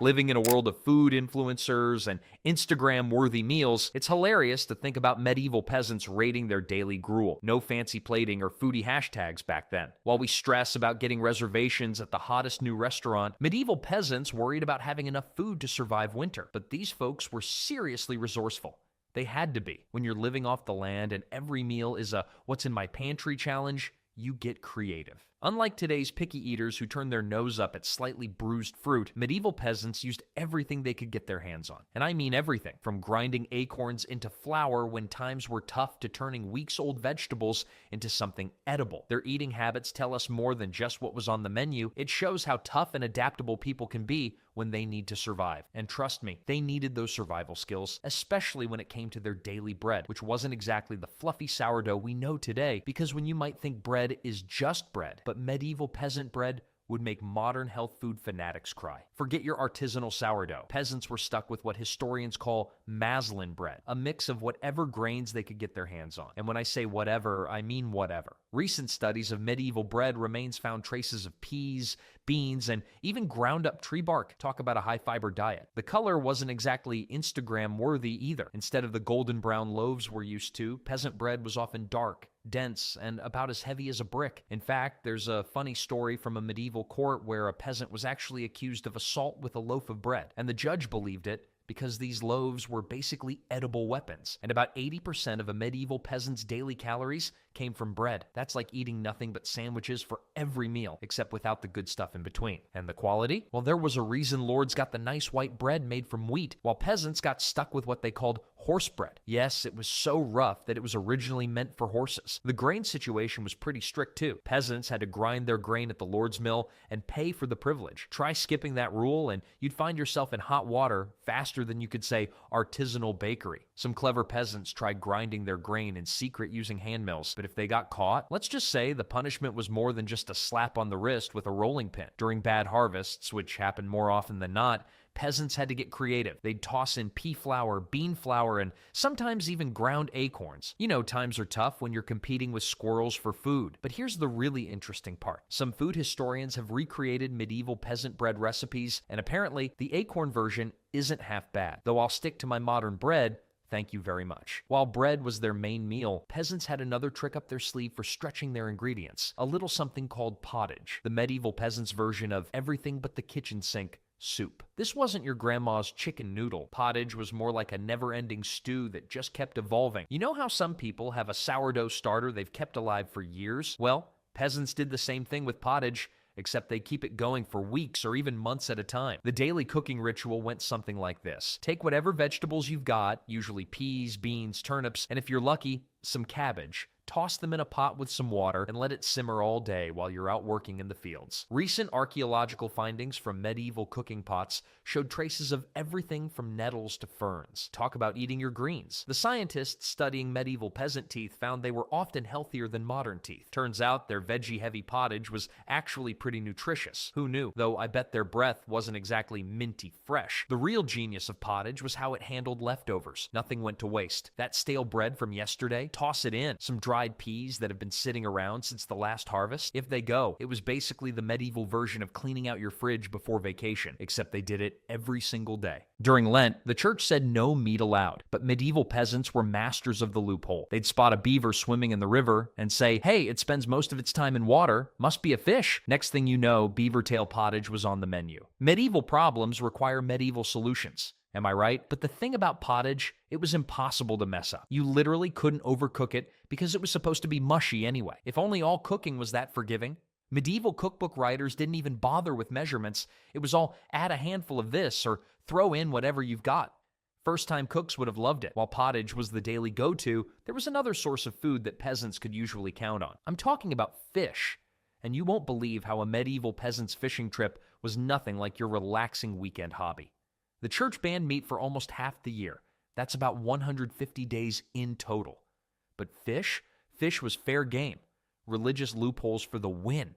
Living in a world of food influencers and Instagram-worthy meals, it's hilarious to think about medieval peasants rating their daily gruel. No fancy plating or foodie hashtags back then. While we stress about getting reservations at the hottest new restaurant, medieval peasants worried about having enough food to survive winter. But these folks were seriously resourceful. They had to be. When you're living off the land and every meal is a what's in my pantry challenge, you get creative. Unlike today's picky eaters who turn their nose up at slightly bruised fruit, medieval peasants used everything they could get their hands on. And I mean everything, from grinding acorns into flour when times were tough to turning weeks-old vegetables into something edible. Their eating habits tell us more than just what was on the menu. It shows how tough and adaptable people can be when they need to survive. And trust me, they needed those survival skills, especially when it came to their daily bread, which wasn't exactly the fluffy sourdough we know today, because when you might think bread is just bread, but medieval peasant bread would make modern health food fanatics cry. Forget your artisanal sourdough. Peasants were stuck with what historians call maslin bread, a mix of whatever grains they could get their hands on. And when I say whatever, I mean whatever. Recent studies of medieval bread remains found traces of peas, beans, and even ground up tree bark. Talk about a high-fiber diet. The color wasn't exactly Instagram-worthy either. Instead of the golden brown loaves we're used to, peasant bread was often dark, dense, and about as heavy as a brick. In fact, there's a funny story from a medieval court where a peasant was actually accused of assault with a loaf of bread, and the judge believed it because these loaves were basically edible weapons. And about 80% of a medieval peasant's daily calories came from bread. That's like eating nothing but sandwiches for every meal, except without the good stuff in between. And the quality? Well, there was a reason lords got the nice white bread made from wheat, while peasants got stuck with what they called horse bread. Yes, it was so rough that it was originally meant for horses. The grain situation was pretty strict too. Peasants had to grind their grain at the lord's mill and pay for the privilege. Try skipping that rule and you'd find yourself in hot water faster than you could say artisanal bakery. Some clever peasants tried grinding their grain in secret using hand mills, but if they got caught, let's just say the punishment was more than just a slap on the wrist with a rolling pin. During bad harvests, which happened more often than not, peasants had to get creative. They'd toss in pea flour, bean flour, and sometimes even ground acorns. You know, times are tough when you're competing with squirrels for food. But here's the really interesting part. Some food historians have recreated medieval peasant bread recipes, and apparently the acorn version isn't half bad. Though I'll stick to my modern bread, thank you very much. While bread was their main meal, peasants had another trick up their sleeve for stretching their ingredients, a little something called pottage, the medieval peasants' version of everything but the kitchen sink soup. This wasn't your grandma's chicken noodle. Pottage was more like a never-ending stew that just kept evolving. You know how some people have a sourdough starter they've kept alive for years? Well, peasants did the same thing with pottage, except they keep it going for weeks or even months at a time. The daily cooking ritual went something like this. Take whatever vegetables you've got, usually peas, beans, turnips, and if you're lucky, some cabbage. Toss them in a pot with some water and let it simmer all day while you're out working in the fields. Recent archaeological findings from medieval cooking pots showed traces of everything from nettles to ferns. Talk about eating your greens. The scientists studying medieval peasant teeth found they were often healthier than modern teeth. Turns out their veggie-heavy pottage was actually pretty nutritious. Who knew? Though I bet their breath wasn't exactly minty fresh. The real genius of pottage was how it handled leftovers. Nothing went to waste. That stale bread from yesterday, toss it in. Some dried peas that have been sitting around since the last harvest, if they go. It was basically the medieval version of cleaning out your fridge before vacation, except they did it every single day. During Lent, the church said no meat allowed, but medieval peasants were masters of the loophole. They'd spot a beaver swimming in the river and say, hey, it spends most of its time in water, must be a fish. Next thing you know, beaver tail pottage was on the menu. Medieval problems require medieval solutions. Am I right? But the thing about pottage, it was impossible to mess up. You literally couldn't overcook it because it was supposed to be mushy anyway. If only all cooking was that forgiving. Medieval cookbook writers didn't even bother with measurements. It was all add a handful of this or throw in whatever you've got. First-time cooks would have loved it. While pottage was the daily go-to, there was another source of food that peasants could usually count on. I'm talking about fish. And you won't believe how a medieval peasant's fishing trip was nothing like your relaxing weekend hobby. The church banned meat for almost half the year. That's about 150 days in total. But fish was fair game. Religious loopholes for the win.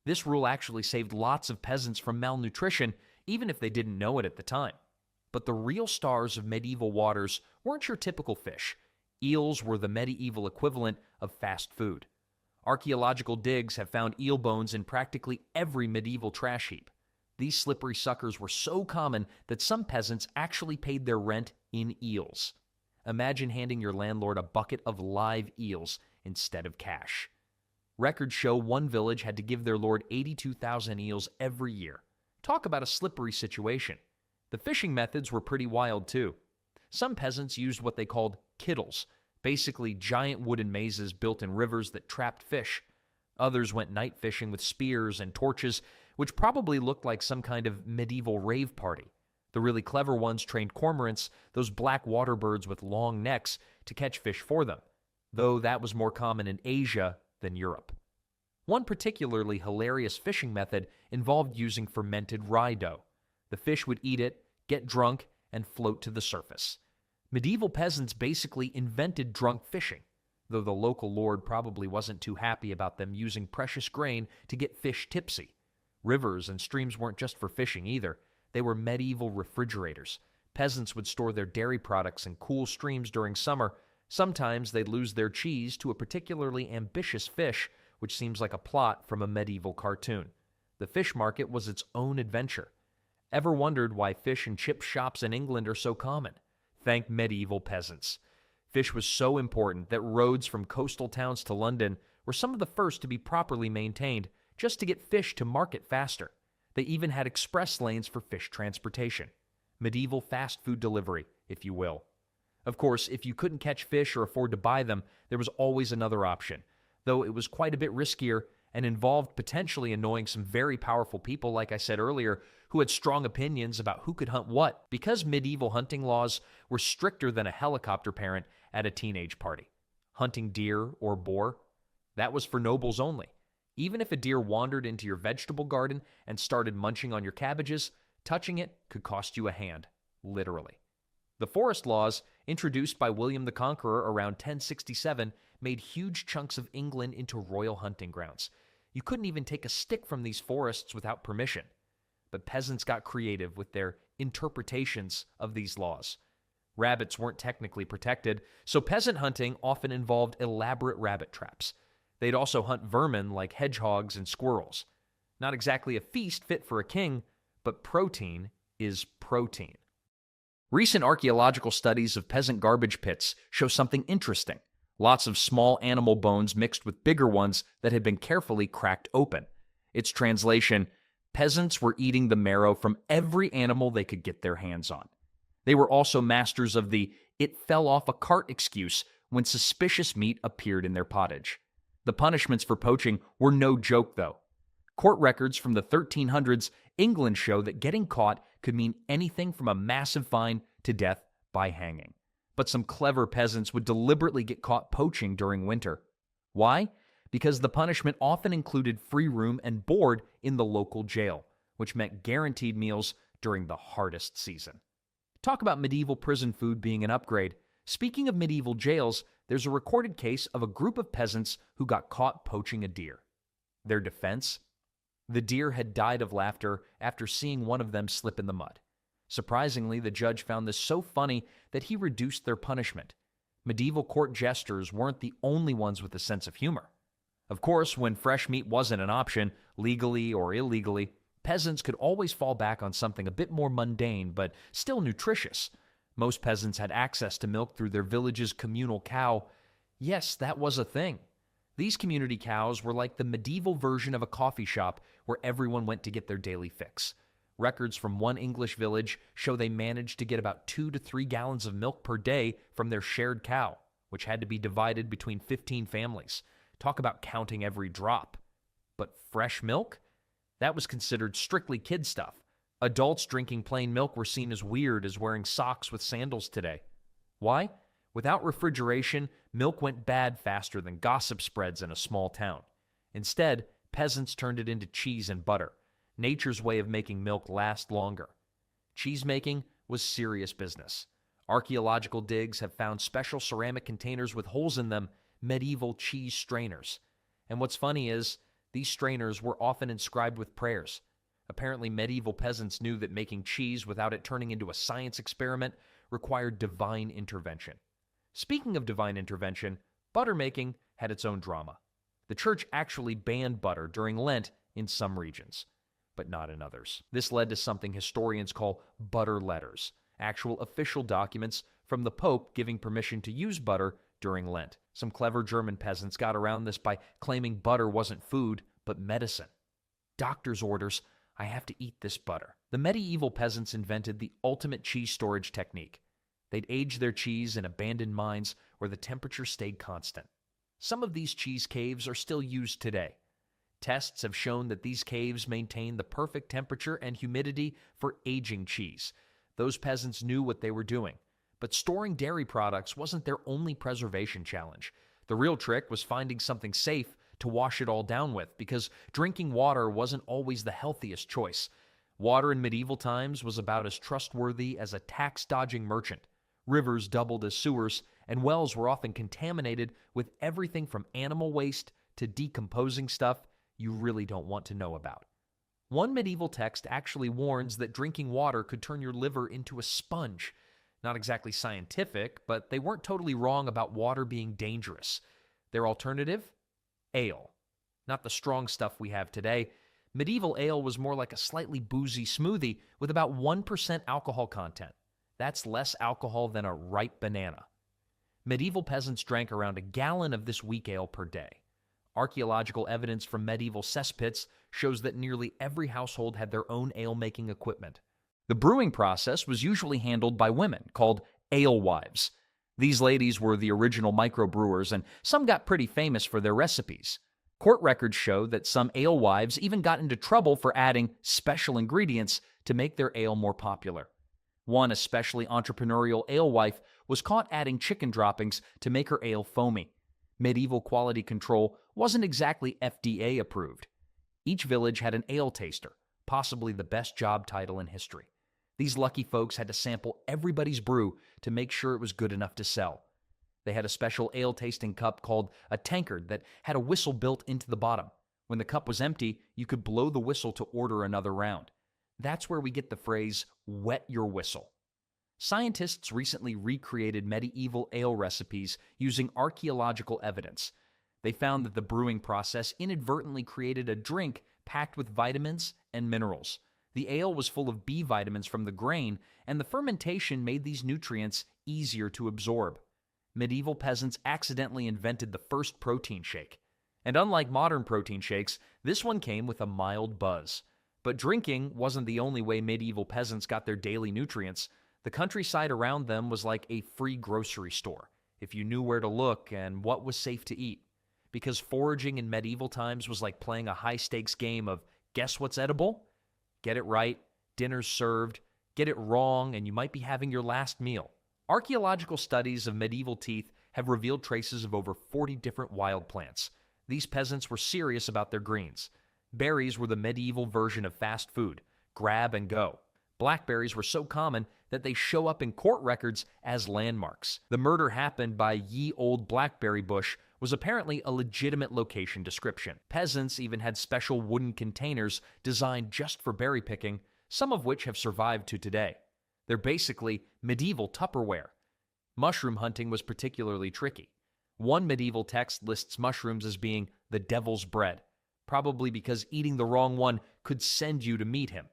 This rule actually saved lots of peasants from malnutrition, even if they didn't know it at the time. But the real stars of medieval waters weren't your typical fish. Eels were the medieval equivalent of fast food. Archaeological digs have found eel bones in practically every medieval trash heap. These slippery suckers were so common that some peasants actually paid their rent in eels. Imagine handing your landlord a bucket of live eels instead of cash. Records show one village had to give their lord 82,000 eels every year. Talk about a slippery situation. The fishing methods were pretty wild too. Some peasants used what they called kittles, basically giant wooden mazes built in rivers that trapped fish. Others went night fishing with spears and torches, which probably looked like some kind of medieval rave party. The really clever ones trained cormorants, those black water birds with long necks, to catch fish for them, though that was more common in Asia than Europe. One particularly hilarious fishing method involved using fermented rye dough. The fish would eat it, get drunk, and float to the surface. Medieval peasants basically invented drunk fishing, though the local lord probably wasn't too happy about them using precious grain to get fish tipsy. Rivers and streams weren't just for fishing either. They were medieval refrigerators. Peasants would store their dairy products in cool streams during summer. Sometimes they'd lose their cheese to a particularly ambitious fish, which seems like a plot from a medieval cartoon. The fish market was its own adventure. Ever wondered why fish and chip shops in England are so common? Thank medieval peasants. Fish was so important that roads from coastal towns to London were some of the first to be properly maintained, just to get fish to market faster. They even had express lanes for fish transportation. Medieval fast food delivery, if you will. Of course, if you couldn't catch fish or afford to buy them, there was always another option, though it was quite a bit riskier and involved potentially annoying some very powerful people, like I said earlier, who had strong opinions about who could hunt what, because medieval hunting laws were stricter than a helicopter parent at a teenage party. Hunting deer or boar, that was for nobles only. Even if a deer wandered into your vegetable garden and started munching on your cabbages, touching it could cost you a hand, literally. The forest laws, introduced by William the Conqueror around 1067, made huge chunks of England into royal hunting grounds. You couldn't even take a stick from these forests without permission. But peasants got creative with their interpretations of these laws. Rabbits weren't technically protected, so peasant hunting often involved elaborate rabbit traps. They'd also hunt vermin like hedgehogs and squirrels. Not exactly a feast fit for a king, but protein is protein. Recent archaeological studies of peasant garbage pits show something interesting. Lots of small animal bones mixed with bigger ones that had been carefully cracked open. Its translation: peasants were eating the marrow from every animal they could get their hands on. They were also masters of the "it fell off a cart" excuse when suspicious meat appeared in their pottage. The punishments for poaching were no joke, though. Court records from the 1300s England show that getting caught could mean anything from a massive fine to death by hanging. But some clever peasants would deliberately get caught poaching during winter. Why? Because the punishment often included free room and board in the local jail, which meant guaranteed meals during the hardest season. Talk about medieval prison food being an upgrade. Speaking of medieval jails, there's a recorded case of a group of peasants who got caught poaching a deer. Their defense? The deer had died of laughter after seeing one of them slip in the mud. Surprisingly, the judge found this so funny that he reduced their punishment. Medieval court jesters weren't the only ones with a sense of humor. Of course, when fresh meat wasn't an option, legally or illegally, peasants could always fall back on something a bit more mundane but still nutritious. Most peasants had access to milk through their village's communal cow. Yes, that was a thing. These community cows were like the medieval version of a coffee shop where everyone went to get their daily fix. Records from one English village show they managed to get about 2 to 3 gallons of milk per day from their shared cow, which had to be divided between 15 families. Talk about counting every drop. But fresh milk? That was considered strictly kid stuff. Adults drinking plain milk were seen as weird as wearing socks with sandals today. Why? Without refrigeration, milk went bad faster than gossip spreads in a small town. Instead, peasants turned it into cheese and butter, nature's way of making milk last longer. Cheese making was serious business. Archaeological digs have found special ceramic containers with holes in them, medieval cheese strainers. And what's funny is, these strainers were often inscribed with prayers. Apparently, medieval peasants knew that making cheese without it turning into a science experiment required divine intervention. Speaking of divine intervention, butter making had its own drama. The church actually banned butter during Lent in some regions. but not in others. This led to something historians call butter letters, actual official documents from the Pope giving permission to use butter during Lent. Some clever German peasants got around this by claiming butter wasn't food, but medicine. Doctor's orders, I have to eat this butter. The medieval peasants invented the ultimate cheese storage technique. They'd age their cheese in abandoned mines where the temperature stayed constant. Some of these cheese caves are still used today. Tests have shown that these caves maintain the perfect temperature and humidity for aging cheese. Those peasants knew what they were doing. But storing dairy products wasn't their only preservation challenge. The real trick was finding something safe to wash it all down with, because drinking water wasn't always the healthiest choice. Water in medieval times was about as trustworthy as a tax-dodging merchant. Rivers doubled as sewers, and wells were often contaminated with everything from animal waste to decomposing stuff you really don't want to know about. One medieval text actually warns that drinking water could turn your liver into a sponge. Not exactly scientific, but they weren't totally wrong about water being dangerous. Their alternative? Ale. Not the strong stuff we have today. Medieval ale was more like a slightly boozy smoothie with about 1% alcohol content. That's less alcohol than a ripe banana. Medieval peasants drank around a gallon of this weak ale per day. Archaeological evidence from medieval cesspits shows that nearly every household had their own ale-making equipment. The brewing process was usually handled by women, called alewives. These ladies were the original microbrewers, and some got pretty famous for their recipes. Court records show that some alewives even got into trouble for adding special ingredients to make their ale more popular. One especially entrepreneurial alewife was caught adding chicken droppings to make her ale foamy. Medieval quality control wasn't exactly FDA approved. Each village had an ale taster, possibly the best job title in history. These lucky folks had to sample everybody's brew to make sure it was good enough to sell. They had a special ale tasting cup called a tankard that had a whistle built into the bottom. When the cup was empty, you could blow the whistle to order another round. That's where we get the phrase, wet your whistle. Scientists recently recreated medieval ale recipes using archaeological evidence. They found that the brewing process inadvertently created a drink packed with vitamins and minerals. The ale was full of B vitamins from the grain, and the fermentation made these nutrients easier to absorb. Medieval peasants accidentally invented the first protein shake. And unlike modern protein shakes, this one came with a mild buzz. But drinking wasn't the only way medieval peasants got their daily nutrients. The countryside around them was like a free grocery store, if you knew where to look and what was safe to eat. Because foraging in medieval times was like playing a high-stakes game of guess what's edible? Get it right, dinner's served. Get it wrong, and you might be having your last meal. Archaeological studies of medieval teeth have revealed traces of over 40 different wild plants. These peasants were serious about their greens. Berries were the medieval version of fast food. Grab and go. Blackberries were so common that they show up in court records as landmarks. The murder happened by ye old blackberry bush was apparently a legitimate location description. Peasants even had special wooden containers designed just for berry picking, some of which have survived to today. They're basically medieval Tupperware. Mushroom hunting was particularly tricky. One medieval text lists mushrooms as being the devil's bread, probably because eating the wrong one could send you to meet him.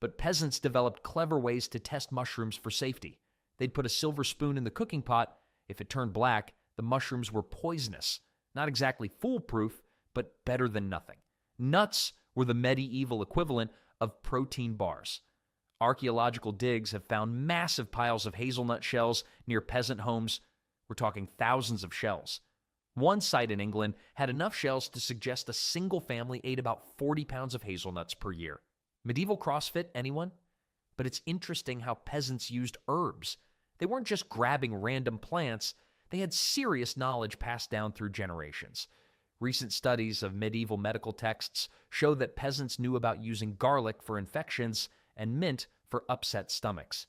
But peasants developed clever ways to test mushrooms for safety. They'd put a silver spoon in the cooking pot. If it turned black, the mushrooms were poisonous. Not exactly foolproof, but better than nothing. Nuts were the medieval equivalent of protein bars. Archaeological digs have found massive piles of hazelnut shells near peasant homes. We're talking thousands of shells. One site in England had enough shells to suggest a single family ate about 40 pounds of hazelnuts per year. Medieval CrossFit, anyone? But it's interesting how peasants used herbs. They weren't just grabbing random plants. They had serious knowledge passed down through generations. Recent studies of medieval medical texts show that peasants knew about using garlic for infections and mint for upset stomachs.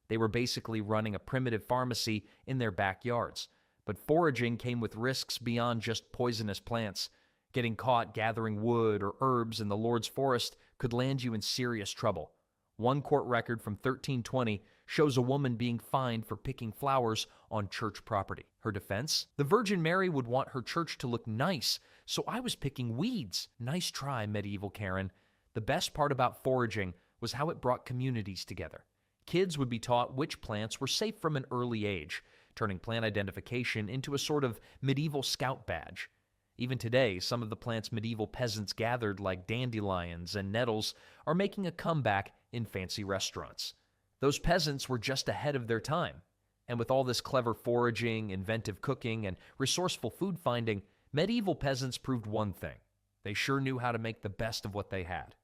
They were basically running a primitive pharmacy in their backyards. But foraging came with risks beyond just poisonous plants. Getting caught gathering wood or herbs in the Lord's forest could land you in serious trouble. One court record from 1320 shows a woman being fined for picking flowers on church property. Her defense? The Virgin Mary would want her church to look nice, so I was picking weeds. Nice try, medieval Karen. The best part about foraging was how it brought communities together. Kids would be taught which plants were safe from an early age, turning plant identification into a sort of medieval scout badge. Even today, some of the plants medieval peasants gathered, like dandelions and nettles, are making a comeback in fancy restaurants. Those peasants were just ahead of their time. And with all this clever foraging, inventive cooking, and resourceful food finding, medieval peasants proved one thing: they sure knew how to make the best of what they had.